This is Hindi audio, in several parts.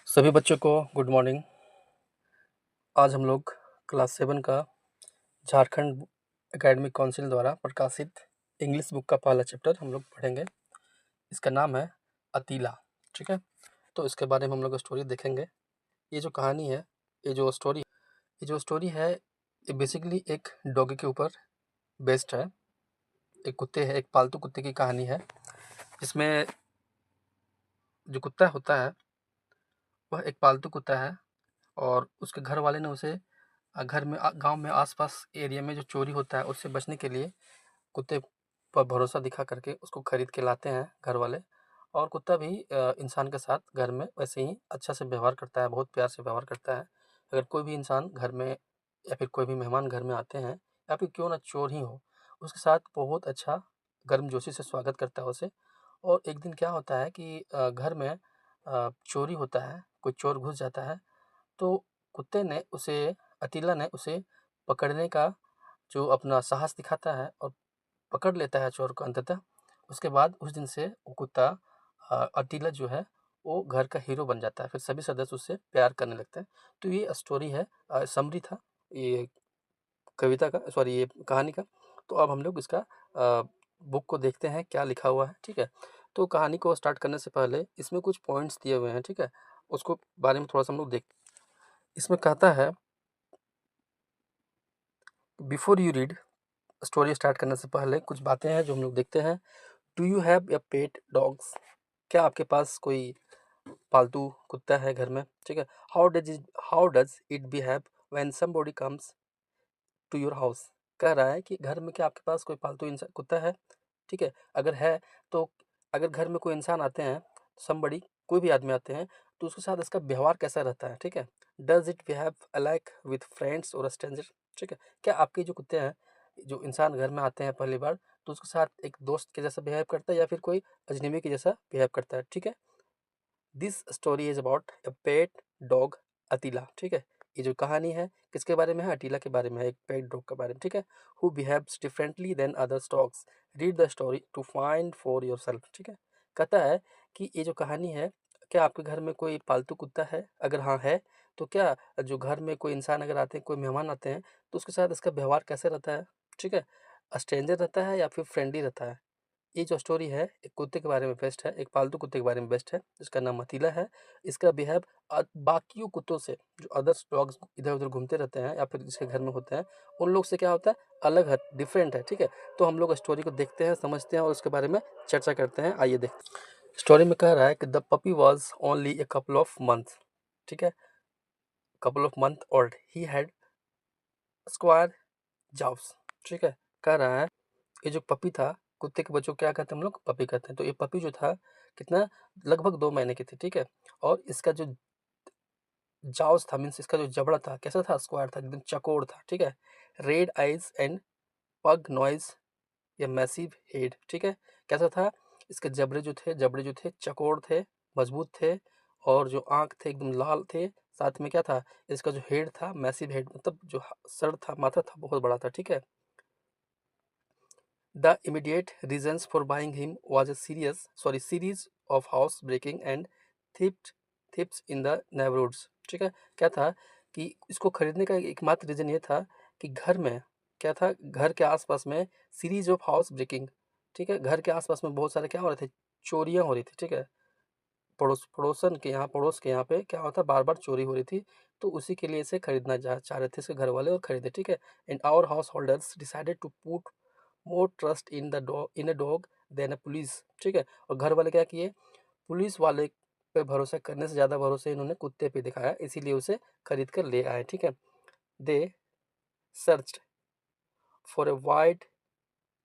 सभी बच्चों को गुड मॉर्निंग। आज हम लोग क्लास 7 का झारखंड एकेडमिक काउंसिल द्वारा प्रकाशित इंग्लिश बुक का पहला चैप्टर हम लोग पढ़ेंगे। इसका नाम है अतीला। ठीक है, तो इसके बारे में हम लोग स्टोरी देखेंगे। ये जो कहानी है, ये जो स्टोरी है, ये बेसिकली एक डॉगी के ऊपर बेस्ड है। एक कुत्ते है, एक पालतू कुत्ते की कहानी है। इसमें जो कुत्ता होता है वह एक पालतू कुत्ता है और उसके घर वाले ने उसे घर में गांव में आसपास एरिया में जो चोरी होता है उससे बचने के लिए कुत्ते पर भरोसा दिखा करके उसको खरीद के लाते हैं घर वाले। और कुत्ता भी इंसान के साथ घर में वैसे ही अच्छा से व्यवहार करता है, बहुत प्यार से व्यवहार करता है। अगर कोई भी इंसान घर में या फिर कोई भी मेहमान घर में आते हैं या फिर क्यों ना चोर ही हो, उसके साथ बहुत अच्छा गर्मजोशी से स्वागत करता है उसे। और एक दिन क्या होता है कि घर में चोरी होता है, कोई चोर घुस जाता है। तो कुत्ते ने उसे अतीला ने उसे पकड़ने का जो अपना साहस दिखाता है और पकड़ लेता है चोर को अंततः। उसके बाद उस दिन से वो कुत्ता अतीला जो है वो घर का हीरो बन जाता है, फिर सभी सदस्य उससे प्यार करने लगते हैं। तो ये स्टोरी है, समरी था ये कविता का, सॉरी ये कहानी का। तो अब हम लोग इसका बुक को देखते हैं क्या लिखा हुआ है। ठीक है, तो कहानी को स्टार्ट करने से पहले इसमें कुछ पॉइंट्स दिए हुए हैं। ठीक है, उसको बारे में थोड़ा सा हम लोग देख। इसमें कहता है, before you read, story start करने से पहले कुछ बातें हैं जो हम लोग देखते हैं। Do you have a pet dogs? क्या आपके पास कोई पालतू कुत्ता है घर में? ठीक है, how does it behave when somebody comes to your house? कह रहा है कि घर में क्या आपके पास कोई पालतू इंसान कुत्ता है? ठीक है, अगर है तो अगर घर में कोई इंसान आते हैं, समबडी कोई भी आदमी आते हैं, तो उसके साथ इसका व्यवहार कैसा रहता है? ठीक है, does it behave alike with friends और स्ट्रेंजर? ठीक है, क्या आपके जो कुत्ते हैं, जो इंसान घर में आते हैं पहली बार, तो उसके साथ एक दोस्त के जैसा बिहेव करता है या फिर कोई अजनबी के जैसा बिहेव करता है? ठीक है, this story is about a pet dog Attila. ठीक है, ये जो कहानी है किसके बारे में है? अतीला के बारे में है, एक पेट डॉग के बारे में। ठीक है, who behaves differently than other dogs, read the story to find for yourself. ठीक है, कहता है कि ये जो कहानी है, क्या आपके घर में कोई पालतू कुत्ता है? अगर हाँ है, तो क्या जो घर में कोई इंसान अगर आते हैं, कोई मेहमान आते हैं, तो उसके साथ इसका व्यवहार कैसे रहता है? ठीक है, स्ट्रेंजर रहता है या फिर फ्रेंडली रहता है? ये जो स्टोरी है एक कुत्ते के बारे में बेस्ट है, एक पालतू कुत्ते के बारे में बेस्ट है जिसका नाम अतीला है। इसका बिहेव बाकियों कुत्तों से, जो अदर्स डॉग्स इधर उधर घूमते रहते हैं या फिर जिसके घर में होते हैं, उन लोग से क्या होता है? अलग है, डिफरेंट है। ठीक है, तो हम लोग स्टोरी को देखते हैं, समझते हैं और उसके बारे में चर्चा करते हैं। आइए देखते हैं। स्टोरी में कह रहा है कि the puppy was only a couple of month. ठीक है, couple of month old, he had square jaws. ठीक है, कह रहा है ये जो पपी था, कुत्ते के बच्चों को क्या कहते हैं हम लोग? पपी कहते हैं। तो ये पपी जो था कितना, लगभग 2 महीने की थी। ठीक है, और इसका जो जाव्स था, मीन्स इसका जो जबड़ा था कैसा था? स्क्वायर था, एकदम चकोर था। ठीक है, रेड आइज एंड पग नॉइज, या मैसिव हेड। ठीक है, कैसा था? इसके जबड़े जो थे चकोर थे, मजबूत थे, और जो आंख थे एकदम लाल थे। साथ में क्या था? इसका जो हेड था, मैसिव हेड, मतलब जो सर था, माथा था, बहुत बड़ा था। ठीक है, the immediate reasons for buying him was a series of house breaking and thefts in the neighborhoods। ठीक है, क्या था कि इसको खरीदने का एकमात्र रीजन ये था कि घर में क्या था, घर के आसपास में सीरीज ऑफ हाउस ब्रेकिंग। ठीक है, घर के आसपास में बहुत सारे क्या हो रहे थे? चोरियां हो रही थी। ठीक है, पड़ोस के यहाँ पे क्या होता, बार बार चोरी हो रही थी। तो उसी के लिए इसे खरीदना चाह रहे थे इसके घर वाले, और खरीदे। ठीक है, and our house holders decided to put more trust in a dog than a police. ठीक है, और घर वाले क्या किए? पुलिस वाले पे भरोसा करने से ज़्यादा भरोसा इन्होंने कुत्ते पे दिखाया, इसीलिए उसे खरीद कर ले आए। ठीक है, they search for a wide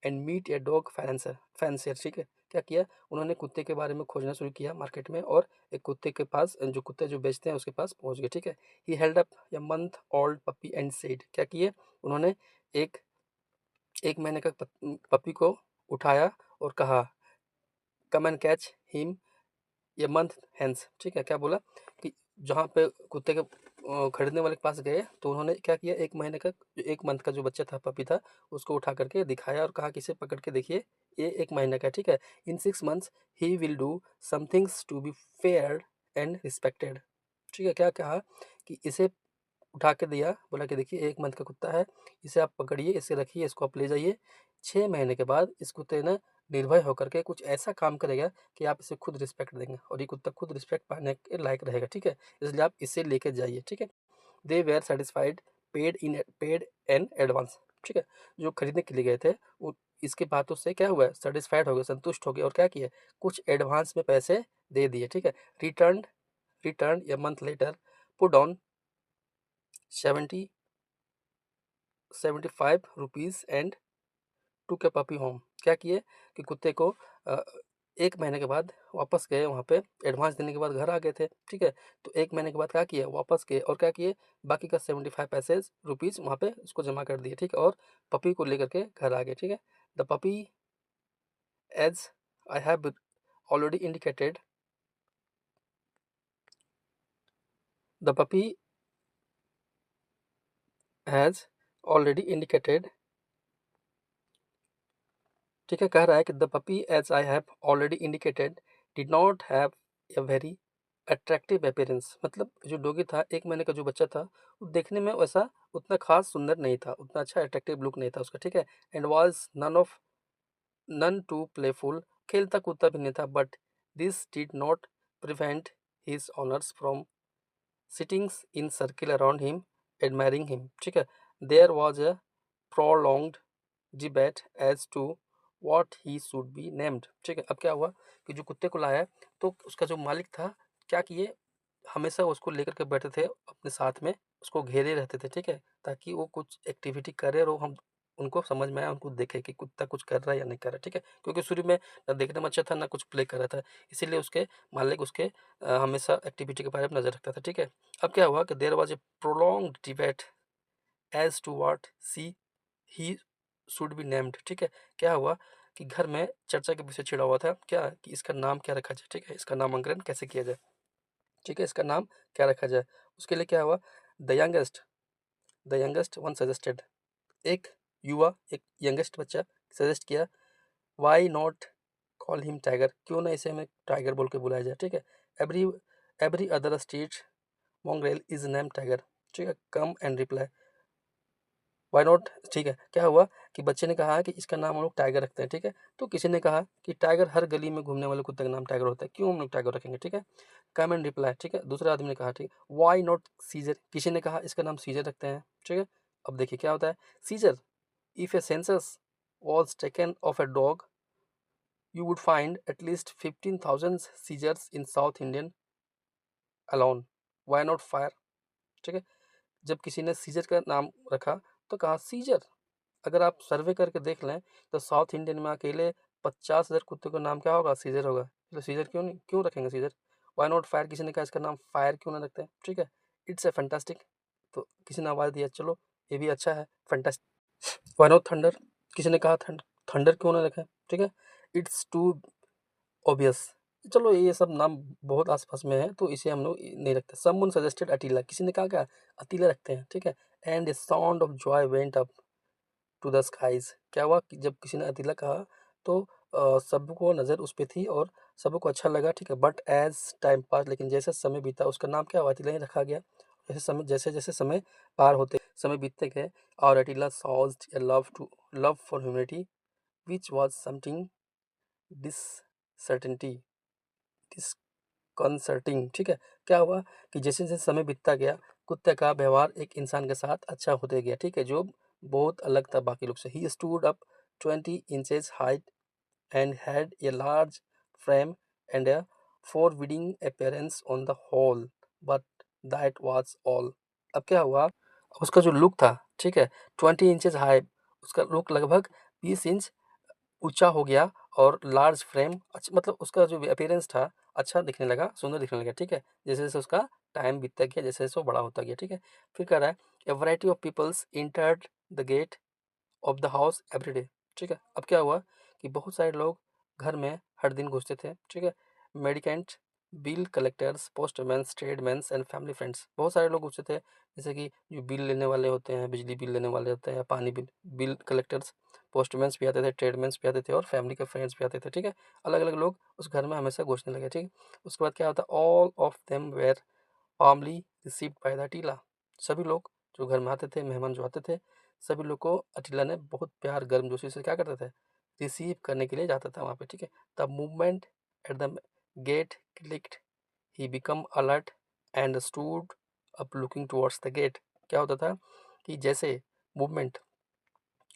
and meet a dog fancier. ठीक है, क्या किया उन्होंने? कुत्ते के बारे में खोजना शुरू किया मार्केट में, और एक कुत्ते के पास, जो कुत्ते जो बेचते हैं उसके पास पहुंच गए। ठीक है, he held up a month old puppy and said, क्या किए उन्होंने? एक एक महीने का पपी को उठाया और कहा, कम एंड कैच हिम ये मंथ हैंस। ठीक है, क्या बोला कि जहाँ पे कुत्ते के खरीदने वाले के पास गए, तो उन्होंने क्या किया? एक महीने का, एक मंथ का जो बच्चा था, पपी था, उसको उठा करके दिखाया और कहा कि इसे पकड़ के देखिए, ये 1 महीने का है। ठीक है, in 6 months he will do some things to be fair and respected. ठीक है, क्या कहा कि इसे उठा के दिया, बोला कि देखिए 1 मंथ का कुत्ता है, इसे आप पकड़िए, इसे रखिए, इसको आप ले जाइए। 6 महीने के बाद इस कुत्ते ने निर्भय होकर के कुछ ऐसा काम करेगा कि आप इसे खुद रिस्पेक्ट देंगे और ये कुत्ता खुद रिस्पेक्ट पाने के लायक रहेगा, ठीक है? इसलिए आप इसे लेके जाइए, ठीक है? They were satisfied, paid an advance, ठीक है? जो खरीदने के लिए गए थे वो इसकी बातों से क्या हुआ है, सैटिस्फाइड हो गए, संतुष्ट हो गए और क्या किया, कुछ एडवांस में पैसे दे दिए, ठीक है? Return return a month later, put on 70 ₹75 and टूक ए पपी होम। क्या किए कि कुत्ते को अ, 1 महीने के बाद वापस गए, वहाँ पे एडवांस देने के बाद घर आ गए थे, ठीक है? तो 1 महीने के बाद क्या किए, वापस गए और क्या किए, बाकी का 75 पैसे रुपीज़ वहाँ पे उसको जमा कर दिए, ठीक है? और पपी को लेकर के घर आ गए, ठीक है? The puppy as I have already indicated the puppy has already indicated, ठीक है? कह रहा है कि the puppy as I have already indicated did not have a very attractive appearance. मतलब जो डॉगी था, 1 महीने का जो बच्चा था, वो देखने में वैसा उतना खास सुंदर नहीं था, उतना अच्छा अट्रैक्टिव लुक नहीं था उसका, ठीक है? And was none too playful, खेलता कूदता भी नहीं था, but this did not prevent his owners from sittings in circle around him admiring him, ठीक है? There was a prolonged debate as to what he should be named, ठीक है? अब क्या हुआ कि जो कुत्ते को लाया तो उसका जो मालिक था, क्या किए, हमेशा उसको लेकर के बैठे थे अपने साथ में, उसको घेरे रहते थे, ठीक है? ताकि वो कुछ एक्टिविटी करे और हम उनको समझ में आए, उनको देखे कि कुत्ता कुछ कर रहा है या नहीं कर रहा है, ठीक है? क्योंकि शुरू में ना देखने में अच्छा था, ना कुछ प्ले कर रहा था, इसीलिए उसके मालिक उसके हमेशा एक्टिविटी के बारे में नजर रखता था, ठीक है? अब क्या हुआ कि there was a prolonged debate as to what see he should be named, ठीक है? क्या हुआ कि घर में चर्चा के विषय छिड़ा हुआ था, क्या कि इसका नाम क्या रखा जाए, ठीक है? इसका नामांकन कैसे किया जाए, ठीक है? इसका नाम क्या रखा जाए, उसके लिए क्या हुआ, the youngest the youngest one suggested, एक युवा, एक यंगेस्ट बच्चा सजेस्ट किया, why not call him Tiger, क्यों ना इसे हमें टाइगर बोल के बुलाया जाए, ठीक है? Every every other street mongrel is name Tiger, ठीक है? Come and reply, why not, ठीक है? क्या हुआ कि बच्चे ने कहा कि इसका नाम हम लोग टाइगर रखते हैं, ठीक है? तो किसी ने कहा कि टाइगर हर गली में घूमने वाले कुत्ते का नाम टाइगर होता है, क्यों हम लोग टाइगर रखेंगे, ठीक है? कम एंड रिप्लाई, ठीक है? दूसरे आदमी ने कहा, ठीक, वाई नॉट सीजर, किसी ने कहा इसका नाम सीजर रखते हैं, ठीक है? अब देखिए क्या होता है, Caesar, if a census was taken of a dog, you would find at least 15,000 seizures in South Indian alone. Why not fire? ठीक है? जब किसी ने सीजर का नाम रखा तो कहा सीजर, अगर आप सर्वे करके देख लें तो साउथ इंडियन में अकेले 50,000 कुत्ते का नाम क्या होगा, सीजर होगा। तो सीजर क्यों नहीं, क्यों रखेंगे सीजर? वाई नॉट फायर, किसी ने कहा इसका नाम फायर क्यों ना रखते हैं, ठीक है? इट्स ए फैंटास्टिक, तो किसी ने आवाज़ दिया, चलो ये भी अच्छा है, फैंटास्टिक। वाई नॉट थंडर, किसी ने कहा थंडर क्यों ना रखें, ठीक है? इट्स टू ऑब्वियस, चलो ये सब नाम बहुत आसपास में है तो इसे हम लोग नहीं रखते। समवन सजेस्टेड अटीला, किसी ने कहा क्या, अतीला रखते हैं, ठीक है? And a sound of joy went up to the skies, क्या हुआ कि जब किसी ने अतीला कहा तो सबको नज़र उस पे थी और सबको अच्छा लगा, ठीक है? बट एज टाइम पास, लेकिन जैसे समय बीता उसका नाम क्या हुआ, अतीला ही रखा गया। जैसे जैसे समय पार होते समय बीतते गए, और Attila solved a love for humanity which was something discertainty disconcerting, ठीक है? क्या हुआ कि जैसे जैसे समय बीतता गया, कुत्ते का व्यवहार एक इंसान के साथ अच्छा होते गया, ठीक है? जो बहुत अलग था बाकी लोग से। He stood up 20 inches height and had a large frame and A forbidding appearance on the whole, but that was all. अब क्या हुआ, उसका जो लुक था, ठीक है, 20 इंचेस हाई, उसका लुक लगभग 20 इंच ऊंचा हो गया, और लार्ज फ्रेम, अच्छा मतलब उसका जो अपीयरेंस था अच्छा दिखने लगा, सुंदर दिखने लगा, ठीक है? जैसे जैसे उसका टाइम बीतता गया, जैसे जैसे वो बड़ा होता गया, ठीक है? फिर कह रहा है a variety of peoples entered the gate of the house every day, ठीक है? अब क्या हुआ कि बहुत सारे लोग घर में हर दिन घुसते थे, ठीक है? Mendicant, bill collectors, postman, tradesmans and family friends, बहुत सारे लोग घुसते थे, जैसे कि जो बिल लेने वाले होते हैं, बिजली बिल लेने वाले होते हैं, पानी बिल, बिल कलेक्टर्स, पोस्टमैन्स भी आते थे, ट्रेडमैन्स भी आते थे, और फैमिली के फ्रेंड्स भी आते थे, ठीक है? अलग अलग लोग उस घर में हमेशा घुसने लगे, ठीक है? उसके बाद क्या होता, all of them were warmly received by the Attila. सभी लोग जो घर में आते थे, मेहमान जो आते थे, सभी लोग को अटीला ने बहुत प्यार गर्मजोशी से क्या करते थे, रिसीव करने के लिए जाता था वहाँ पे, ठीक है। The movement at the gate clicked, he become alert and stood up looking towards the gate. क्या होता था कि जैसे मूवमेंट,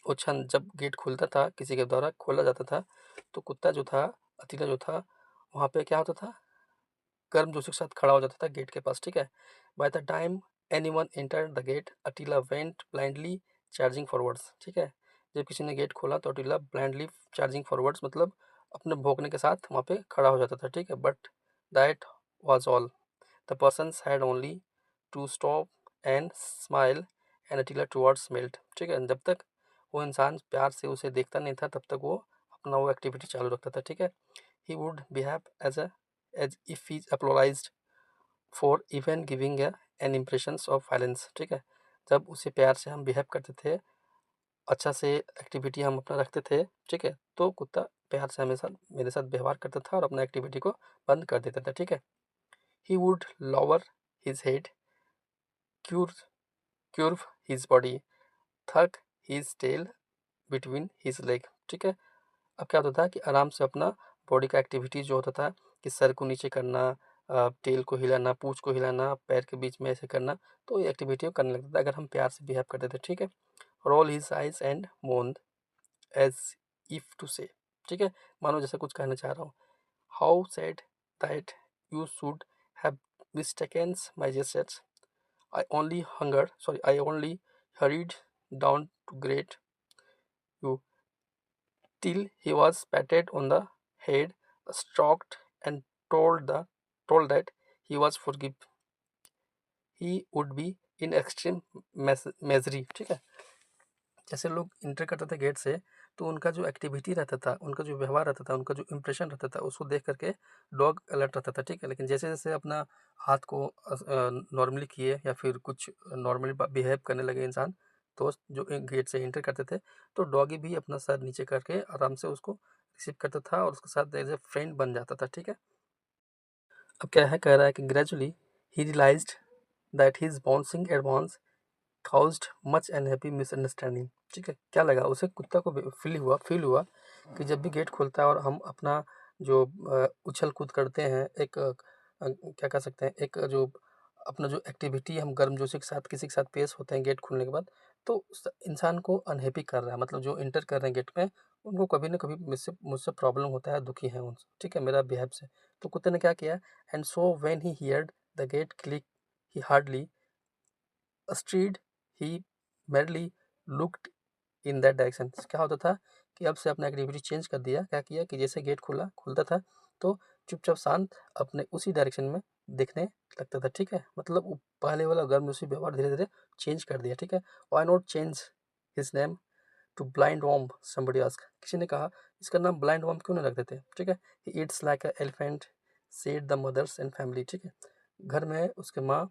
वो क्षण जब गेट खुलता था, किसी के द्वारा खोला जाता था, तो कुत्ता जो था, अतीला जो था, वहाँ पे क्या होता था, गर्मजोशी के साथ खड़ा हो जाता था गेट के पास, ठीक है। By the time anyone entered the gate, Attila went blindly charging forwards, ठीक है। जब किसी ने गेट खोला तो अटीला ब्लाइंडली चार्जिंग फॉरवर्ड्स मतलब अपने भौंकने के साथ वहाँ पे खड़ा हो जाता था, ठीक है। But that was all, the persons had only to stop and smile and Attila towards melt, ठीक है। जब तक वो इंसान प्यार से उसे देखता नहीं था, तब तक वो अपना वो एक्टिविटी चालू रखता था, ठीक है। He would behave as if he apologized for even giving an impressions of violence, ठीक है। जब उसे प्यार से हम बिहेव करते थे, अच्छा से एक्टिविटी हम अपना रखते थे, ठीक है, तो कुत्ता प्यार से हमेशा मेरे साथ व्यवहार करता था और अपना एक्टिविटी को बंद कर देता था, ठीक है। He would lower his head, cure curve his body, tuck his tail between his leg, ठीक है। अब क्या होता था कि आराम से अपना बॉडी का एक्टिविटी जो होता था कि सर को नीचे करना, टेल को हिलाना, पूंछ को हिलाना, पैर के बीच में ऐसे करना, तो ये एक्टिविटी करने लगता था अगर हम प्यार से बिहेव करते थे, ठीक है। Roll his eyes and moaned as if to say, ठीक है, मानो जैसे कुछ कहना चाह रहा हूँ। How sad that you should have mistaken my gestures, I only hurried down to greet you till he was patted on the head, stroked, and told that he was forgive. He would be in extreme misery, ठीक है। जैसे लोग इंटर करते थे गेट से, तो उनका जो एक्टिविटी रहता था, उनका जो व्यवहार रहता था, उनका जो इंप्रेशन रहता था, उसको देख करके डॉग अलर्ट रहता था, ठीक है। लेकिन जैसे जैसे अपना हाथ को नॉर्मली किए या फिर कुछ नॉर्मली बिहेव करने लगे इंसान, दोस्त जो गेट से इंटर करते थे, तो डॉगी भी अपना सर नीचे करके आराम से उसको रिसीव करता था और उसके साथ एज ए फ्रेंड बन जाता था, ठीक है। अब क्या है, कह रहा है कि gradually he realised that his bouncing advance caused much unhappy misunderstanding, ठीक है। क्या लगा उसे, कुत्ता को फील हुआ कि जब भी गेट खुलता है और हम अपना जो उछल कूद करते हैं, एक क्या कह सकते हैं, एक जो अपना जो एक्टिविटी हम गर्मजोशी के साथ किसी के साथ पेश होते हैं गेट खुलने के बाद, तो इंसान को अनहैप्पी कर रहा है, मतलब जो इंटर कर रहे हैं गेट में, उनको कभी ना कभी मुझसे मुझसे प्रॉब्लम होता है, दुखी है उनसे, ठीक है, मेरा बिहेव से। तो कुत्ते ने क्या किया, and so when he heard the gate click, he hardly stirred, he merely looked in that direction. क्या होता था कि अब से अपना एक्टिविटी चेंज कर दिया, क्या किया कि जैसे गेट खुलता था, तो चुपचाप शांत अपने उसी डायरेक्शन में देखने लगता था, ठीक है। मतलब वो पहले वाला गर्म उसी व्यवहार धीरे धीरे चेंज कर दिया, ठीक है। Why not change his name to blind worm, somebody ask, किसी ने कहा इसका नाम ब्लाइंड वॉर्म क्यों नहीं रख देते, ठीक है। He eats like a elephant said the mothers and family, ठीक है। घर में उसके माँ,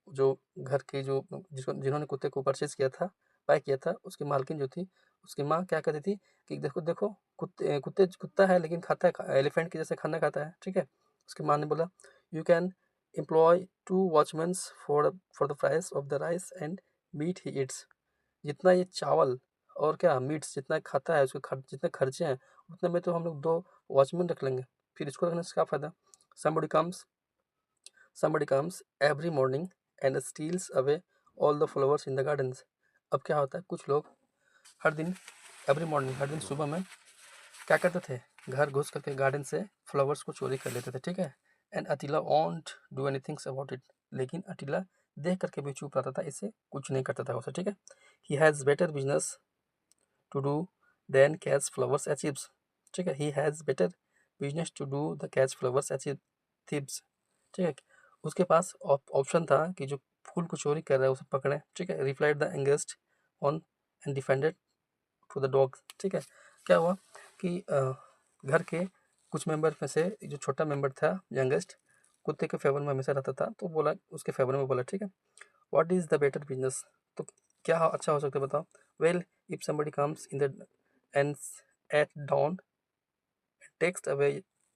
जो घर की जो जिन्होंने कुत्ते को परचेज किया था, बाय किया था, उसकी मालकिन जो थी, उसकी माँ क्या कहती थी कि देखो देखो, कुत्ता है लेकिन खाता है एलिफेंट की जैसे खाना खाता है, ठीक है। उसकी माँ ने बोला, you can employ 2 watchman for the price of the rice and meat he eats, जितना ये चावल और क्या मीट्स जितना खाता है, उसके जितने खर्चे हैं उतने में तो हम लोग 2 वॉचमैन रख लेंगे, फिर इसको रखने से क्या फ़ायदा। somebody comes somebody comes every morning and steals away all the flowers in the gardens। अब क्या होता है, कुछ लोग हर दिन, एवरी मॉर्निंग, हर दिन सुबह में क्या करते थे, घर घुस करके गार्डन से फ्लावर्स को चोरी कर लेते थे, ठीक है। And Attila won't do anything about it, लेकिन अतीला देख करके भी चुप रहता था, इससे कुछ नहीं करता था उसे, ठीक है। He has better business to do than catch flowers as chips, ठीक है। He has better business to do the catch flowers as thieves, ठीक है। उसके पास ऑप्शन था कि जो फूल को चोरी कर रहा है उसे पकड़े, ठीक है। Replied the youngest one and defended to the dog, ठीक है। क्या हुआ कि घर के कुछ मेंबर में से जो छोटा मेंबर था, यंगेस्ट, कुत्ते के फेवर में हमेशा रहता था, तो बोला, उसके फेवर में बोला, ठीक है, what is the better business, तो क्या अच्छा हो सकता है बताओ। Well, if somebody comes in the end at down takes away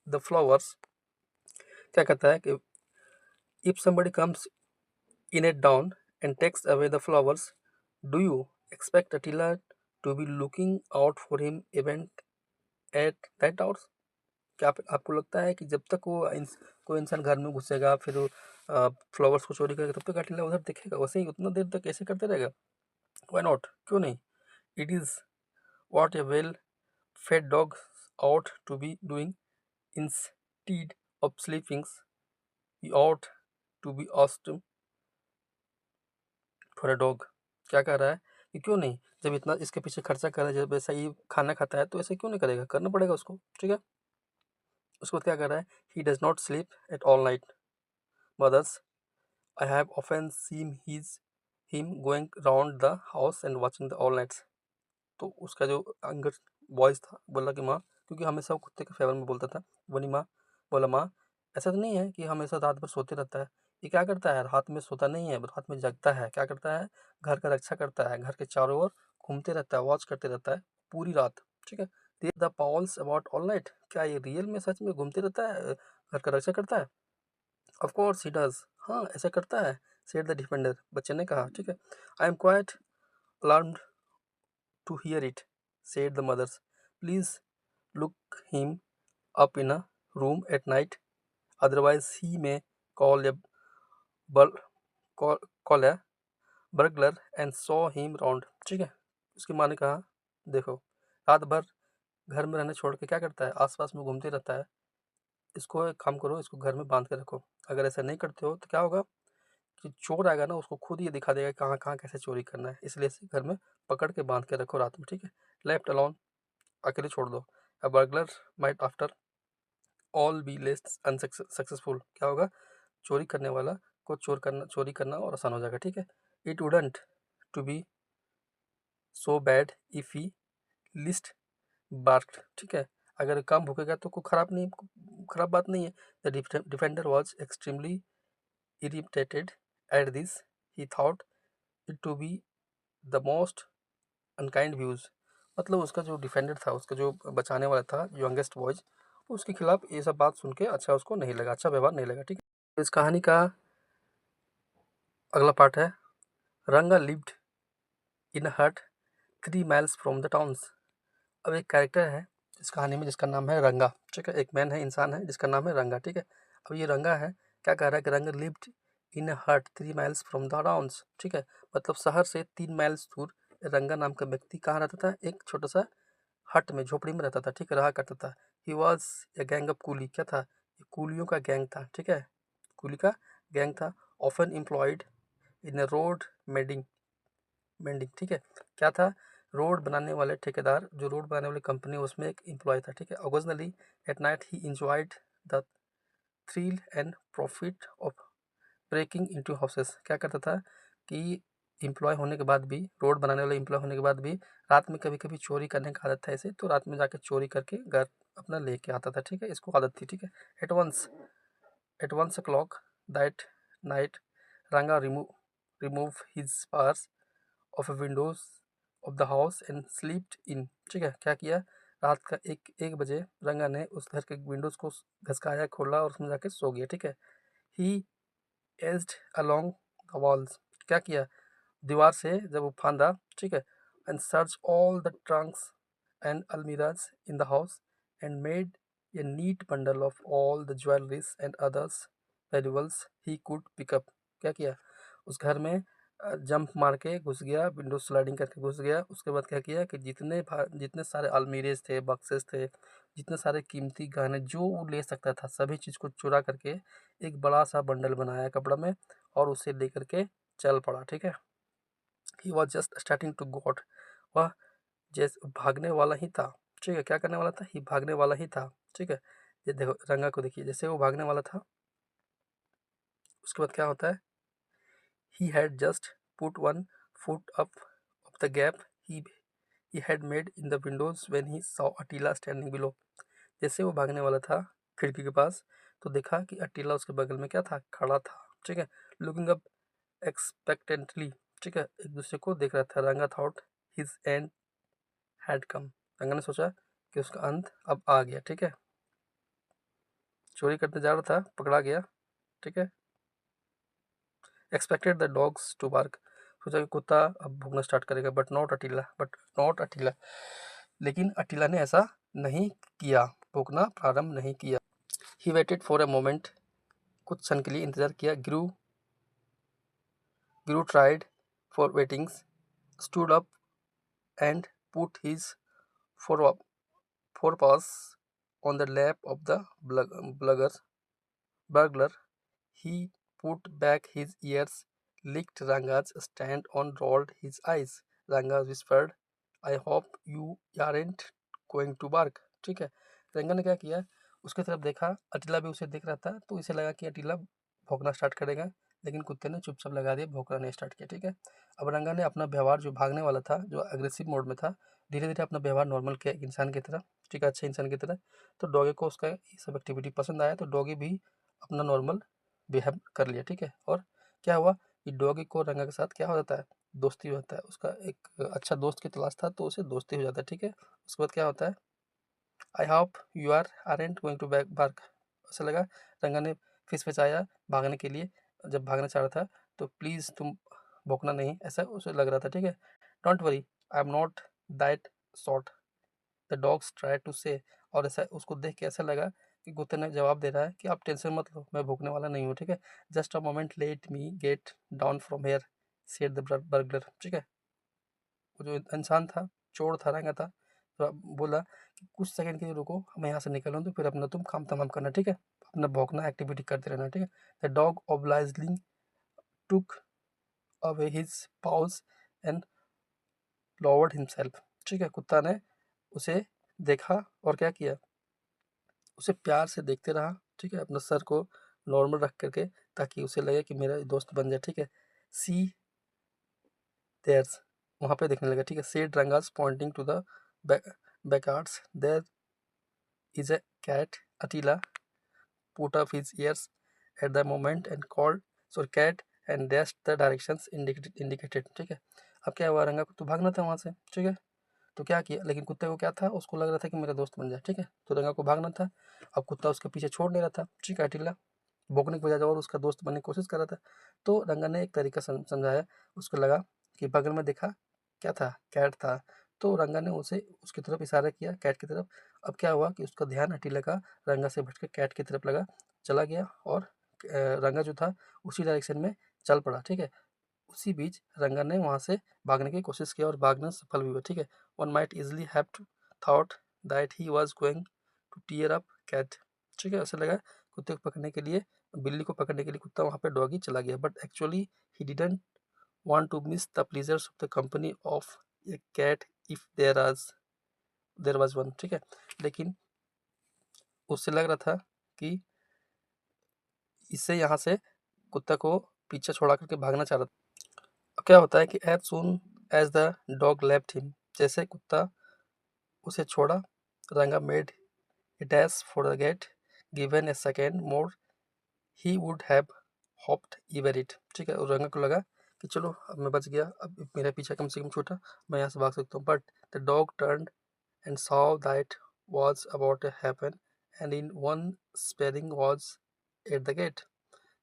the flowers, क्या कहता है कि इफ somebody comes in it down and takes away the flowers, do you expect Attila to be looking out for him even at that hours? क्या आपको लगता है कि जब तक कोई इंसान घर में घुसेगा फिर फ्लावर्स को चोरी करेगा तब तक अटिला उधर दिखेगा? वैसे ही उतना देर तक ऐसे करते रहेगा? वाई नॉट, क्यों नहीं? It is what A well fade dog ought to be doing instead of sleeping. He ought to be asked for a dog. क्या कह रहा है कि क्यों नहीं, जब इतना इसके पीछे खर्चा कर रहा है, जब ऐसा ही खाना खाता है तो ऐसे क्यों नहीं करेगा? करना पड़ेगा उसको, ठीक है। उसको क्या कर रहा है? He does not sleep at all night mothers, I have often seen him going round the house and watching the all nights. तो उसका जो अंगर वॉइस था बोला कि माँ, क्योंकि हमेशा वो कुत्ते के फेवर में बोलता था, बोली माँ, बोला माँ, ऐसा तो नहीं है कि हमेशा रात भर सोते रहता है। ये क्या करता है? रात में सोता नहीं है, रात में जगता है। क्या करता है? घर का रक्षा करता है, घर के चारों ओर घूमते रहता है, वॉच करते रहता है पूरी रात, ठीक है। The prowls about all night, क्या ये रियल में सच में घूमते रहता है, घर का रक्षा करता है? ऑफ कोर्स ही डज, हाँ ऐसा करता है, सेड द डिफेंडर, बच्चे ने कहा, ठीक है। I am quite alarmed to hear it, said the mothers. Please look him up in a room at night, otherwise he may call a bur- call a burglar and saw him round, ठीक है। उसकी माँ ने कहा, देखो रात भर घर में रहने छोड़ के क्या करता है? आसपास में घूमते रहता है। इसको एक काम करो, इसको घर में बांध के रखो। अगर ऐसा नहीं करते हो तो क्या होगा कि चोर आएगा ना, उसको खुद ये दिखा देगा कहाँ कहाँ कैसे चोरी करना है, इसलिए इसे घर में पकड़ के बांध के रखो रात में, ठीक है। लेफ्ट अलोन, अकेले छोड़ दो। A burglar might after all be less unsuccessful, क्या होगा? चोरी करने वाला को चोरी करना और आसान हो जाएगा, ठीक है। It wouldn't to be so bad if he least bark, ठीक है। अगर कम भूकेगा तो कोई खराब बात नहीं है। The defender was extremely irritated at this. He thought it to be the most unkind views, मतलब उसका जो डिफेंडर था, उसका जो बचाने वाला था, यंगेस्ट बॉयज, उसके खिलाफ ये सब बात सुन के अच्छा उसको नहीं लगा, अच्छा व्यवहार नहीं लगा, ठीक है। इस कहानी का अगला पार्ट है, रंगा लिव्ड इन अ हट 3 miles फ्रॉम द टाउन्स। अब एक कैरेक्टर है इस कहानी में जिसका नाम है रंगा, ठीक है। एक मैन है, इंसान है जिसका नाम है रंगा, ठीक है। अब ये रंगा है, क्या कह रहा है कि रंगा लिव्ड इन अ हट 3 miles फ्रॉम द टाउन्स, ठीक है। मतलब शहर से 3 miles दूर रंगा नाम का व्यक्ति कहाँ रहता था? एक छोटा सा हट में, झोपड़ी में रहता था, ठीक है, रहा करता था। He was a gang of coolie, क्या था? ये कूलियों का गैंग था, ठीक है, कूली का गैंग था। Often employed in A road madding mending, ठीक है। क्या था? रोड बनाने वाले ठेकेदार, जो रोड बनाने वाली कंपनी, उसमें एक एम्प्लॉय था, ठीक है। Occasionally at night he enjoyed the thrill and profit of breaking into houses, क्या करता था कि एम्प्लॉय होने के बाद भी, रोड बनाने वाले एम्प्लॉय होने के बाद भी रात में कभी कभी चोरी करने का आदत था इसे, तो रात में जाकर चोरी करके घर अपना लेके आता था, ठीक है, इसको आदत थी, ठीक है। At once at once o'clock that night Ranga remove his bars of a windows of the house and slipped in, ठीक है। क्या किया? रात का 1 बजे रंगा ने उस घर के विंडोज को घसकाया, खोला और उसमें जाके सो गया, ठीक है। He edged along the walls, क्या किया? दीवार से जब वो फांदा, ठीक है, and search all the trunks and almirahs in the house and made a neat bundle of all the jewelleries and others valuables he could pick up, क्या किया? उस घर में जंप मार के घुस गया, विंडो स्लाइडिंग करके घुस गया। उसके बाद क्या किया कि जितने सारे अलमीरेज थे, बक्सेस थे, जितने सारे कीमती गहने जो वो ले सकता था, सभी चीज़ को चुरा करके एक बड़ा सा बंडल बनाया कपड़ा में और उसे लेकर के चल पड़ा, ठीक है। He was just starting to got, वह जैसे भागने वाला ही था, ठीक है। क्या करने वाला था? ही भागने वाला ही था, ठीक है। ये देखो रंगा को देखिए, जैसे वो भागने वाला था उसके बाद क्या होता है? He had just put one foot up of the gap he had made in the windows when he saw Attila standing below. जैसे वो भागने वाला था खिड़की के पास, तो देखा कि अटीला उसके बगल में क्या था? खड़ा था, ठीक है। लुकिंग अप एक्सपेक्टेंटली, ठीक है, एक दूसरे को देख रहा था। रंगा thought his and had come, रंगा ने सोचा कि उसका अंत अब आ गया, ठीक है। चोरी करते जा रहा था, पकड़ा गया, ठीक है। Expected the dogs to bark, सोचा कि कुत्ता अब भौंकना स्टार्ट करेगा, बट नॉट अटीला, लेकिन अटीला ने ऐसा नहीं किया, भौंकना प्रारंभ नहीं किया। He waited for a moment, कुछ क्षण के लिए इंतजार किया। Grew tried for waitings, stood up and put his forepaws on the lap of the burglar. He put back his ears, licked Ranga's stand and rolled his eyes. Ranga whispered, I hope you aren't going to bark. ठीक है, रंगा ने क्या किया, उसकी तरफ देखा, अटीला भी उसे देख रहा था, तो इसे लगा कि अटीला भौंकना स्टार्ट करेगा, लेकिन कुत्ते ने चुपचाप लगा दिया, भौंकना नहीं स्टार्ट किया। ठीक है, अब रंगा ने अपना व्यवहार जो भागने वाला था, जो अग्रेसिव मोड में था, धीरे धीरे अपना व्यवहार नॉर्मल किया एक इंसान की तरह, ठीक है, अच्छे इंसान की तरह। तो डॉगी को उसका ये सब एक्टिविटी पसंद आया, तो डॉगी भी अपना नॉर्मल बिहेव कर लिया। ठीक है, और क्या हुआ कि डॉगी को रंगा के साथ क्या हो जाता है, दोस्ती हो जाता है। उसका एक अच्छा दोस्त की तलाश था, तो उसे दोस्ती हो जाता है। ठीक है, उसके बाद क्या होता है, I hope you aren't going to back bark. ऐसा लगा, रंगा ने फिसफिसाया भागने के लिए, जब भागना चाह रहा था, तो प्लीज़ तुम भौंकना नहीं, ऐसा उसे लग रहा था। ठीक है, don't worry, I am not that sort, the dogs try to say. और ऐसा उसको देख के ऐसा लगा कि कुत्ते ने जवाब दे रहा है कि आप टेंशन मत लो, मैं भूखने वाला नहीं हूँ। ठीक है, just a moment let me get down from here, said the burglar. ठीक है, वो जो इंसान था, चोर था, रंगा था, तो अब बोला कि कुछ सेकंड के लिए रुको, मैं यहाँ से निकल लूँ, तो फिर अपना तुम काम तमाम करना। ठीक है, अपना भौंकना एक्टिविटी करते रहना। ठीक है, the dog obligingly took away his paws and lowered himself. ठीक है, कुत्ता ने उसे देखा और क्या किया, उसे प्यार से देखते रहा। ठीक है, अपना सर को नॉर्मल रख करके, ताकि उसे लगे कि मेरा दोस्त बन जाए। ठीक है, सी देयर्स, वहाँ पे देखने लगा। ठीक है, said Ranga's pointing to the backyards, there is a cat. Attila put up his ears at the moment and called so cat and dashed the directions indicated। ठीक है, अब क्या हुआ, रंगा को तो भागना था वहाँ से। ठीक है, तो क्या किया, लेकिन कुत्ते को क्या था, उसको लग रहा था कि मेरा दोस्त बन जाए। ठीक है, तो रंगा को भागना था, अब कुत्ता उसके पीछे छोड़ नहीं रहा था। ठीक है, अटीला भौंकने की बजाय और उसका दोस्त बनने की कोशिश कर रहा था। तो रंगा ने एक तरीका समझाया, उसको लगा कि बगल में देखा क्या था, कैट था, तो रंगा ने उसे उसकी तरफ इशारा किया, कैट की तरफ। अब क्या हुआ कि उसका ध्यान अटीला का रंगा से भटक कैट की तरफ चला गया, और रंगा जो था उसी डायरेक्शन में चल पड़ा। ठीक है, उसी बीच रंगा ने वहाँ से भागने की कोशिश की और भागना सफल भी हुआ। ठीक है, one might easily have thought that he was going to tear up cat. ठीक है, ऐसा लगा कुत्ते को पकड़ने के लिए, बिल्ली को पकड़ने के लिए कुत्ता वहाँ पे डॉगी चला गया, but actually he didn't want to miss the pleasures of the company of a cat if there was one. ठीक है, लेकिन उससे लग रहा था कि इससे यहाँ से कुत्ता को पीछे छोड़ा करके भागना चाह रहा था। अब क्या होता है कि as soon as the dog left him, जैसे कुत्ता उसे छोड़ा, Ranga made a dash for the gate, given a second more he would have hopped over it. ठीक है, और रंगा को लगा कि चलो अब मैं बच गया, अब मेरा पीछा कम से कम छूटा, मैं यहाँ से भाग सकता हूँ। But the dog turned and saw that was about to happen, and in one sparing was at the gate।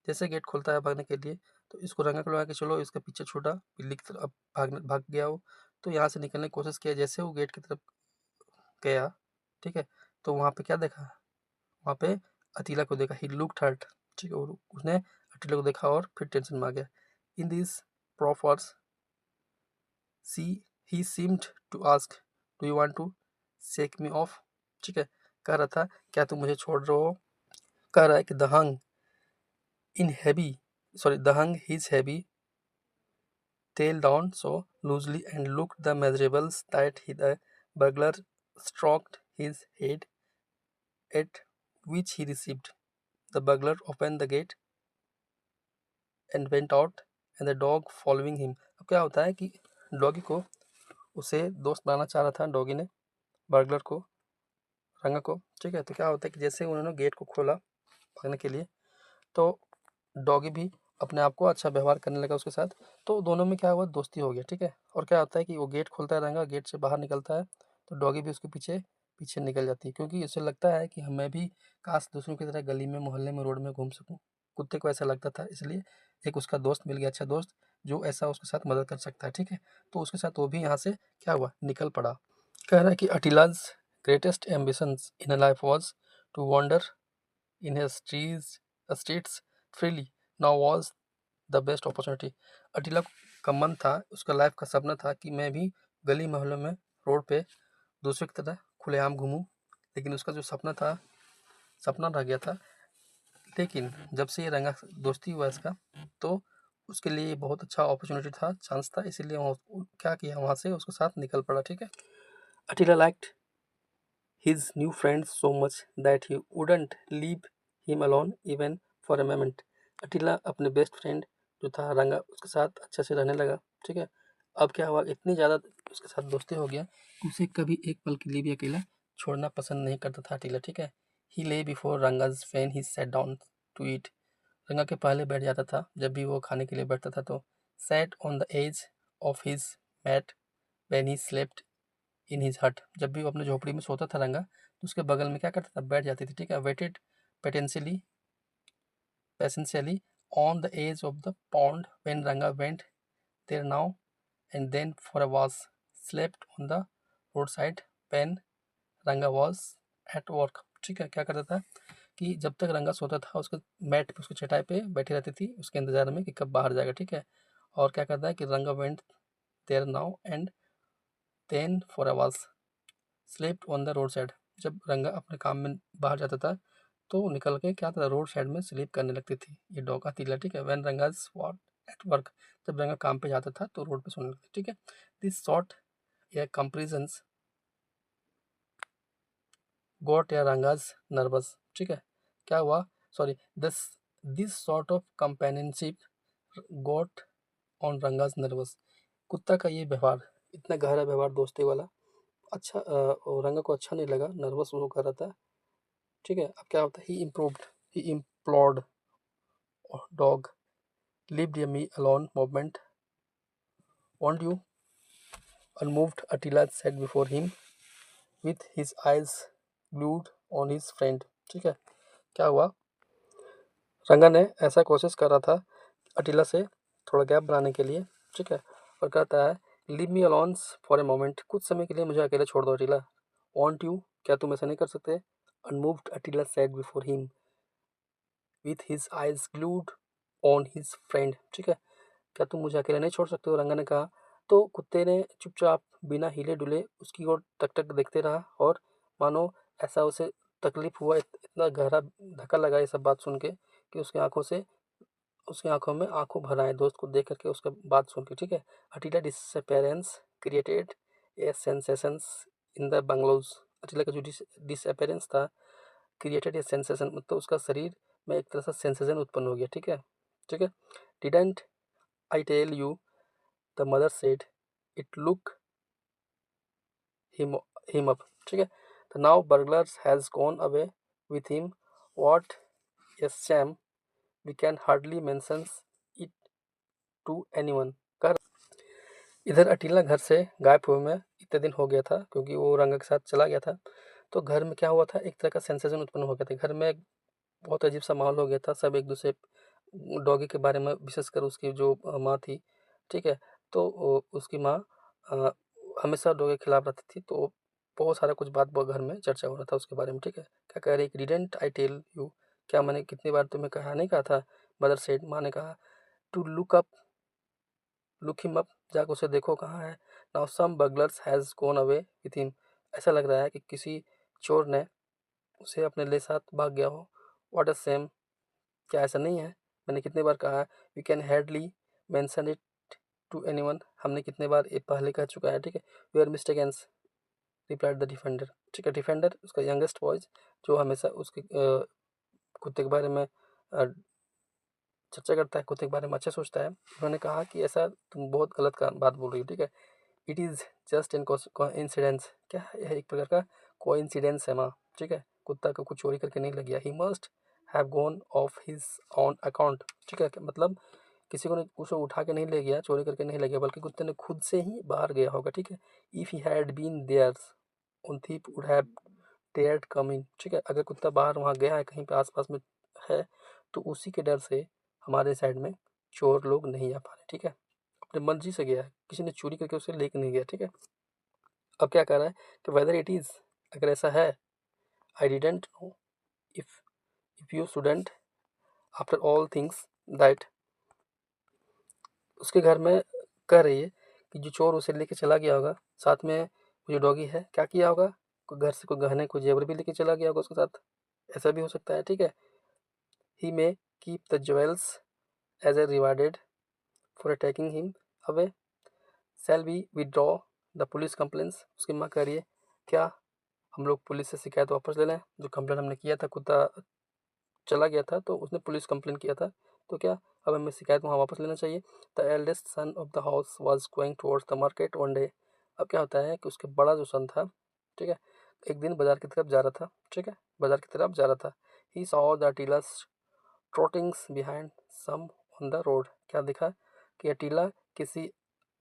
जैसे गेट खुलता है भागने के लिए, तो इसको रंगा को लगा कि चलो इसका पीछे छूटा, बिल्ली की तरफ अब भाग गया हो, तो यहाँ से निकलने की कोशिश किया। जैसे वो गेट की तरफ गया, ठीक है, तो वहाँ पे क्या देखा, वहाँ पे अतीला को देखा। He looked hurt. ठीक है, और उसने अतीला को देखा और फिर टेंशन में आ गया। In this proffers see he seemed to ask, do you want to shake me off. ठीक है, कह रहा था क्या तुम मुझे छोड़ रहे हो। कह रहा है कि the hung his heavy tail down so loosely and looked the miserables that the burglar stroked his head, at which he received। The burglar opened the gate and went out, and the dog following him। अब क्या होता है कि डॉगी को उसे दोस्त बनाना चाह रहा था, डॉगी ने बर्गलर को, रंगा को। ठीक है, तो क्या होता है कि जैसे उन्होंने गेट को खोला भागने के लिए, तो डॉगी भी अपने आप को अच्छा व्यवहार करने लगा उसके साथ, तो दोनों में क्या हुआ, दोस्ती हो गया। ठीक है, और क्या होता है कि वो गेट खोलता है, रंगा गेट से बाहर निकलता है, तो डॉगी भी उसके पीछे पीछे निकल जाती है, क्योंकि उसे लगता है कि मैं भी काश दूसरों की तरह गली में, मोहल्ले में, रोड में घूम सकूं। कुत्ते को ऐसा लगता था, इसलिए एक उसका दोस्त मिल गया, अच्छा दोस्त, जो ऐसा उसके साथ मदद कर सकता है, ठीक है। तो उसके साथ वो भी यहाँ से क्या हुआ, निकल पड़ा। कह रहा है कि Attila's greatest ambitions in life was to wander in streets freely, now was the best opportunity. Attila का मन था, उसका लाइफ का सपना था कि मैं भी गली मोहल्लों में, रोड पे दूसरे की तरह खुलेआम घूमूं, लेकिन उसका जो सपना था, सपना रह गया था। लेकिन जब से ये रंगा दोस्ती हुआ इसका, तो उसके लिए बहुत अच्छा अपॉर्चुनिटी था, चांस था, इसीलिए वो क्या किया, वहाँ से उसके साथ निकल पड़ा, ठीक है। अटिला liked his new friends so much that he wouldn't leave him alone even for a moment. अटिला अपने बेस्ट फ्रेंड जो था रंगा, उसके साथ अच्छे से रहने लगा, ठीक है। अब क्या हुआ, इतनी ज़्यादा उसके साथ दोस्ती हो गया कि उसे कभी एक पल के लिए भी अकेला छोड़ना पसंद नहीं करता था अटिला, ठीक है। ही ले before Ranga's when he sat down to eat. रंगा के पहले बैठ जाता था जब भी वो खाने के लिए बैठता था, तो sat on the edge of his mat when he slept in his हट। जब भी वो अपने झोपड़ी में सोता था रंगा, तो उसके बगल में क्या करता था, बैठ जाती थी, ठीक है। Waited potentially patiently on the edge of the pond when Ranga went there now and then for a wash, slept on the road side when Ranga was at work, ठीक है। क्या करता था कि जब तक रंगा सोता था, उसके मैट पे, उसकी चटाई पे बैठी रहती थी उसके इंतजार में कि कब बाहर जाएगा, ठीक है। और क्या करता है कि Ranga went there now and then for a wash, slept on the road side. जब रंगा अपने काम में बाहर जाता था, तो निकल के क्या था, रोड साइड में स्लीप करने लगती थी ये डॉग अतीला, ठीक है। When Ranga's what at work, जब रंगा काम पे जाता था तो रोड पे सोने लगती, ठीक है। दिस शॉर्ट या कंपेरिजन्स गॉट या रंगाज नर्वस, ठीक है। क्या हुआ, sorry, this this sort of companionship got on Ranga's nervous. कुत्ता का ये व्यवहार, इतना गहरा व्यवहार दोस्ती वाला, अच्छा रंगा को अच्छा नहीं लगा, नर्वस वो कर रहा था, ठीक है। अब क्या होता है, ही इम्प्लोर्ड dog lived a me alone movement, won't you, unmoved, Attila said before him with his eyes glued on his friend, ठीक है। क्या हुआ, रंगा ने ऐसा कोशिश कर रहा था अटिला से थोड़ा गैप बनाने के लिए, ठीक है। और कहता है leave me alone for a moment, कुछ समय के लिए मुझे अकेले छोड़ दो अटिला। वॉन्ट यू, क्या तुम ऐसा नहीं कर सकते, unmoved Attila said before him with his eyes glued on his friend, ठीक है। क्या तुम मुझे अकेला नहीं छोड़ सकते हो, रंगा ने कहा। तो कुत्ते ने चुपचाप बिना हिले डुले उसकी ओर टक टक देखते रहा, और मानो ऐसा उसे तकलीफ हुआ, इतना गहरा धक्का लगा ये सब बात सुन के कि उसकी आंखों में आंखों भर आए दोस्त को देख करके, उसका बात सुन के, ठीक है। Attila disappearance created a sensations in the bungalows. Attila का जो डिसअपेरेंस था, क्रिएटेड ए सेंसेशन, मतलब उसका शरीर में एक तरह से सेंसेशन उत्पन्न हो गया, ठीक है, ठीक है। Didn't I tell you, the mother said, it look him up, ठीक है। तो now burglars has gone away with him, what a shame, we can hardly mention it to anyone. इधर अटिला घर से गायब हुए में इतने दिन हो गया था, क्योंकि वो रंगा के साथ चला गया था। तो घर में क्या हुआ था, एक तरह का सेंसेशन उत्पन्न हो गया था, घर में एक बहुत अजीब सा माहौल हो गया था। सब एक दूसरे डॉगी के बारे में, विशेषकर उसकी जो माँ थी, ठीक है। तो उसकी माँ अ, हमेशा डॉगी के खिलाफ रहती थी, तो बहुत सारा कुछ बात वो घर में चर्चा हो रहा था उसके बारे में, ठीक है। क्या कह रही, डिडेंट आई टेल यू, क्या मैंने कितनी बार तुम्हें कहा, नहीं कहा था, मदर सेड, माँ ने कहा, टू लुक हिम अप, जाकर उसे देखो कहाँ है। Now some burglars has gone away with him, ऐसा लग रहा है कि किसी चोर ने उसे अपने ले साथ भाग गया हो। व्हाट अ सेम, क्या ऐसा नहीं है, मैंने कितनी बार कहा, we can hardly mention it to anyone, हमने कितने बार ये पहले कह चुका है, ठीक है। We are mistakens, replied the defender, ठीक है। डिफेंडर उसका यंगेस्ट बॉयज, जो हमेशा उसके कुत्ते के बारे में चर्चा करता है, कुत्ते के बारे में अच्छा सोचता है। उन्होंने कहा कि ऐसा तुम बहुत गलत का बात बोल रही हो, ठीक है। It is just in coincidence, क्या है, यह एक प्रकार का कोइंसिडेंस है माँ, ठीक है। कुत्ता को कुछ चोरी करके नहीं लग गया। He must have gone of his on account, ठीक है। मतलब किसी को ने उसे उठा के नहीं ले गया, चोरी करके नहीं ले गया, बल्कि कुत्ते ने खुद से ही बाहर गया होगा, ठीक है। If he had been there an thief would have dared come in, ठीक है। अगर कुत्ता बाहर वहाँ गया है, कहीं पे आसपास में है, तो उसी के डर से हमारे साइड में चोर लोग नहीं आ पा रहे, ठीक है। अपने मर्जी से गया है, किसी ने चोरी करके उसे लेके नहीं गया, ठीक है। अब क्या कह रहा है कि वेदर इट इज़, अगर ऐसा है, I didn't know if if you student after all things that, उसके घर में कह रही है कि जो चोर उसे लेके चला गया होगा, साथ में वो जो डॉगी है क्या किया होगा, कोई घर से कोई गहने कोई जेवर भी लेके चला गया होगा उसके साथ, ऐसा भी हो सकता है, ठीक है। He may keep the jewels as a rewarded for attacking him away, shall we withdraw the police complaints, उसकी माँ कह रही है क्या हम लोग पुलिस से शिकायत वापस ले लें, जो कंप्लेंट हमने किया था, कुत्ता चला गया था तो उसने पुलिस कंप्लेन किया था, तो क्या अब हमें शिकायत वहाँ वापस लेना चाहिए। The eldest son of the house was going towards the market one day, अब क्या होता है कि उसके बड़ा जो सन था, ठीक है, एक दिन बाजार की तरफ जा रहा था, ठीक है, बाजार की तरफ जा रहा था। He saw the Attila's trottings behind someone the the, क्या देखा कि अटीला किसी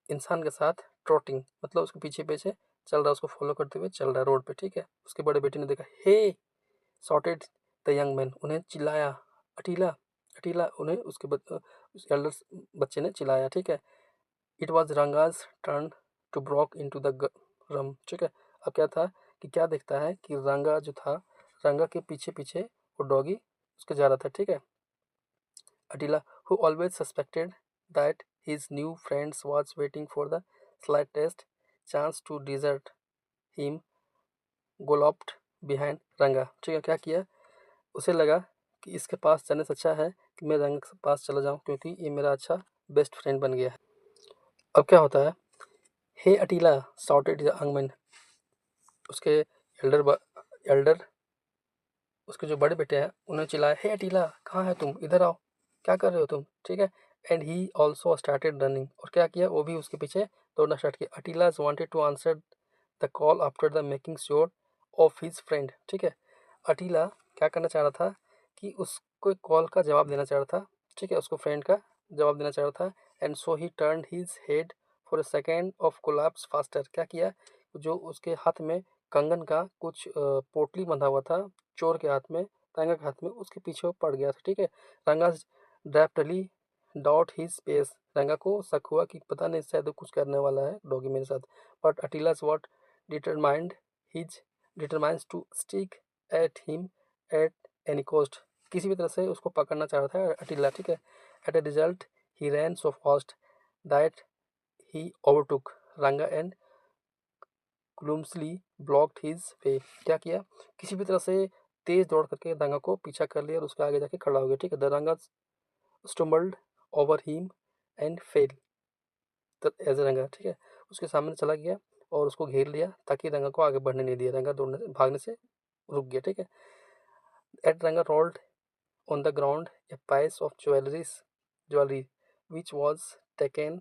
इंसान के साथ ट्रोटिंग मतलब उसके पीछे पीछे चल रहा है, उसको फॉलो करते हुए चल रहा है रोड पे, ठीक है। उसके बड़े बेटे ने देखा, हे शॉटेड द यंग मैन, उन्हें चिल्लाया, अटीला अटीला, उन्हें उस एल्डर बच्चे ने चिल्लाया, ठीक है। It was Ranga's turn to broke in to the rum, ठीक है। अब क्या था कि क्या देखता है कि रंगा जो था, रंगा के पीछे पीछे वो डॉगी उसके जा रहा था, ठीक है। Attila who always suspected that his new friends was waiting for the slightest chance to desert him galloped behind Ranga, ठीक है। क्या किया, उसे लगा कि इसके पास जाने से अच्छा है कि मैं रंग के पास चला जाऊं, क्योंकि ये मेरा अच्छा बेस्ट फ्रेंड बन गया है। अब क्या होता है, हे अटीला शॉटेड द यंग मैन, उसके एल्डर उसके जो बड़े बेटे हैं उन्होंने चिल्लाया, हे अटीला कहाँ है तुम, इधर आओ, क्या कर रहे हो तुम, ठीक है। And he also started running, और क्या किया, वो भी उसके पीछे दौड़ना स्टार्ट किया। Attila wanted to answer the call after the making sure of his friend, ठीक है। अटीला क्या करना चाह रहा था कि उसको कॉल का जवाब देना चाह रहा था, ठीक है, उसको फ्रेंड का जवाब देना चाह रहा था। And so he turn his head for a second of collapse faster, क्या किया, जो उसके हाथ में कंगन का कुछ पोटली बंधा हुआ था चोर के हाथ में, रंगा के हाथ में, उसके पीछे वो पड़ गया था, ठीक है। रंगा ड्रैप्टली डॉट हिज पेस, रंगा को शक हुआ कि पता नहीं शायद कुछ करने वाला है डॉगी मेरे साथ। But Attila's what determined his determines to stick at him at any cost, किसी भी तरह से उसको पकड़ना चाह रहा था अटीला, ठीक है। At a result he ran so fast that he overtook Ranga and gloomily blocked his way, क्या किया, किसी भी तरह से तेज दौड़ करके रंगा को पीछा कर लिया और उसके आगे जाके खड़ा हो गया, ठीक है। The Ranga stumbled over him and fell as Ranga, ठीक है, उसके सामने चला गया और उसको घेर लिया ताकि रंगा को आगे बढ़ने नहीं दिया, रंगा दौड़ने भागने से रुक गया, ठीक है। एट रंगा rolled on the ground a piece of jewelry which was taken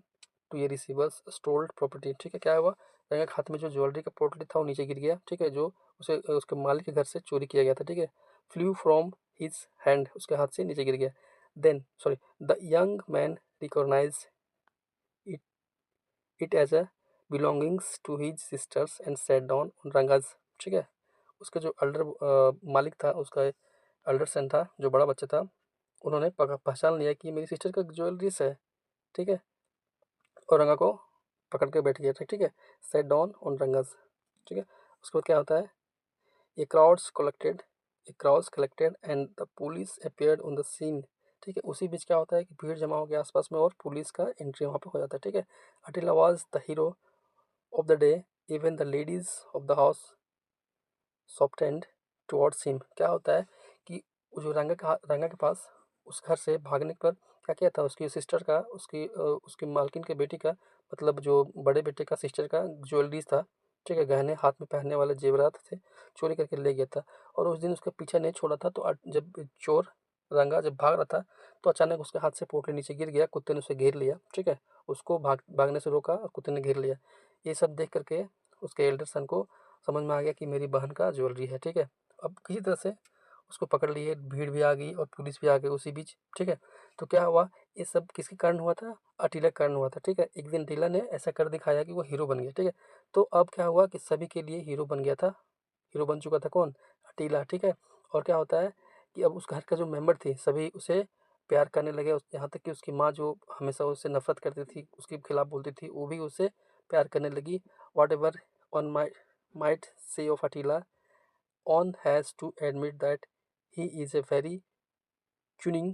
to a receiver's stolen property, ठीक है। क्या हुआ, रंगा के हाथ में जो ज्वेलरी का पोटली था वो नीचे गिर गया, ठीक है, जो उसे उसके मालिक के घर से चोरी किया गया था, ठीक है। फ्लू फ्रॉम हिज हैंड, उसके हाथ से नीचे गिर गया। Then sorry the young man recognise it it as a belongings to his sisters and set down on Ranga's, ठीक है। उसका जो मालिक था, उसका एल्डर सन था, जो बड़ा बच्चा था, उन्होंने पहचान लिया कि मेरी सिस्टर का ज्वेलरीज है, ठीक है, और रंगा को पकड़ के बैठ गया था, ठीक है। सेट डाउन ऑन रंगस, ठीक है। उसके बाद क्या होता है, a crowds collected and the police appeared on the scene, ठीक है। उसी बीच क्या होता है कि भीड़ जमा हो गया आसपास में और पुलिस का एंट्री वहाँ पे हो जाता है, ठीक है। Attila was the hero of the day, even the ladies of the house softened towards him, क्या होता है कि वो जो रंगा के पास उस घर से भागने पर क्या किया था, उसकी सिस्टर का उसकी मालकिन के बेटी का, मतलब जो बड़े बेटे का सिस्टर का ज्वेलरीज था, ठीक है, गहने हाथ में पहनने वाले जेवरात थे, चोरी करके ले गया था। और उस दिन उसका पीछा नहीं छोड़ा था, तो जब चोर रंगा जब भाग रहा था तो अचानक उसके हाथ से पोटली नीचे गिर गया, कुत्ते ने उसे घेर लिया, ठीक है, उसको भागने से रोका और कुत्ते ने घेर लिया। ये सब देख करके उसके एल्डर सन को समझ में आ गया कि मेरी बहन का ज्वेलरी है, ठीक है। अब किसी तरह से उसको पकड़ लिए, भीड़ भी आ गई और पुलिस भी आ गई उसी बीच, ठीक है। तो क्या हुआ, ये सब किसके कारण हुआ था, अटीला के कारण हुआ था, ठीक है। एक दिन अटीला ने ऐसा कर दिखाया कि वो हीरो बन गया, ठीक है। तो अब क्या हुआ कि सभी के लिए हीरो बन गया था, हीरो बन चुका था कौन, अटीला, ठीक है। और क्या होता है कि अब उस घर का जो मेंबर थे सभी उसे प्यार करने लगे। यहाँ तक कि उसकी माँ जो हमेशा उससे नफरत करती थी, उसके खिलाफ बोलती थी, वो भी उससे प्यार करने लगी। Whatever one might say of Attila, one has to admit that he is a very cunning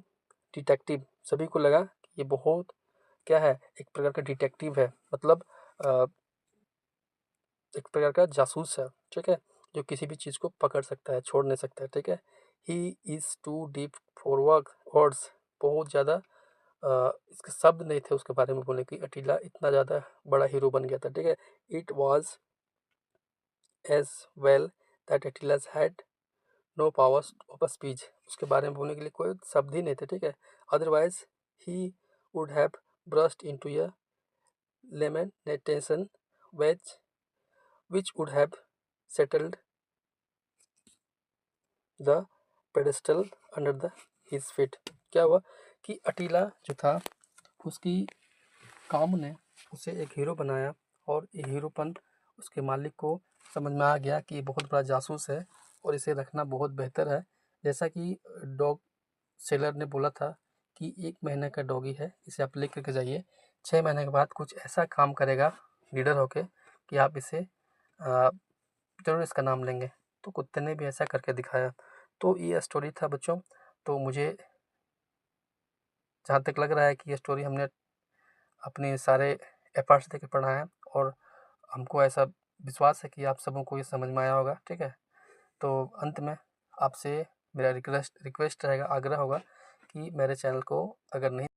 detective. सभी को लगा कि ये बहुत क्या है, एक प्रकार का डिटेक्टिव है, मतलब एक प्रकार का जासूस है, ठीक है, जो किसी भी चीज़ को पकड़ सकता है, छोड़ नहीं सकता है, ठीक है। He is too deep for words, बहुत ज़्यादा इसके शब्द नहीं थे उसके बारे में बोलने की। अटीला इतना ज़्यादा बड़ा हीरो बन गया था, ठीक है। It was as well that अटीलाज had no powers of speech, उसके बारे में बोलने के लिए कोई शब्द ही नहीं थे, ठीक है। Otherwise he would have burst into A lamentation which would have settled the pedestal under the his feet। क्या हुआ कि अटीला जो था, उसकी काम ने उसे एक हीरो बनाया, और ये हीरोपन उसके मालिक को समझ में आ गया कि ये बहुत बड़ा जासूस है और इसे रखना बहुत बेहतर है। जैसा कि डॉग सेलर ने बोला था कि 1 महीने का डॉगी है, इसे आप ले करके जाइए, 6 महीने के बाद कुछ ऐसा काम करेगा लीडर होके कि आप इसे ज़रूर इसका नाम लेंगे। तो कुत्ते ने भी ऐसा करके दिखाया। तो ये स्टोरी था बच्चों। तो मुझे जहाँ तक लग रहा है कि ये स्टोरी हमने अपने सारे एफर्ट्स देके पढ़ा है, और हमको ऐसा विश्वास है कि आप सबों को ये समझ में आया होगा, ठीक है। तो अंत में आपसे मेरा रिक्वेस्ट रहेगा, आग्रह होगा कि मेरे चैनल को अगर नहीं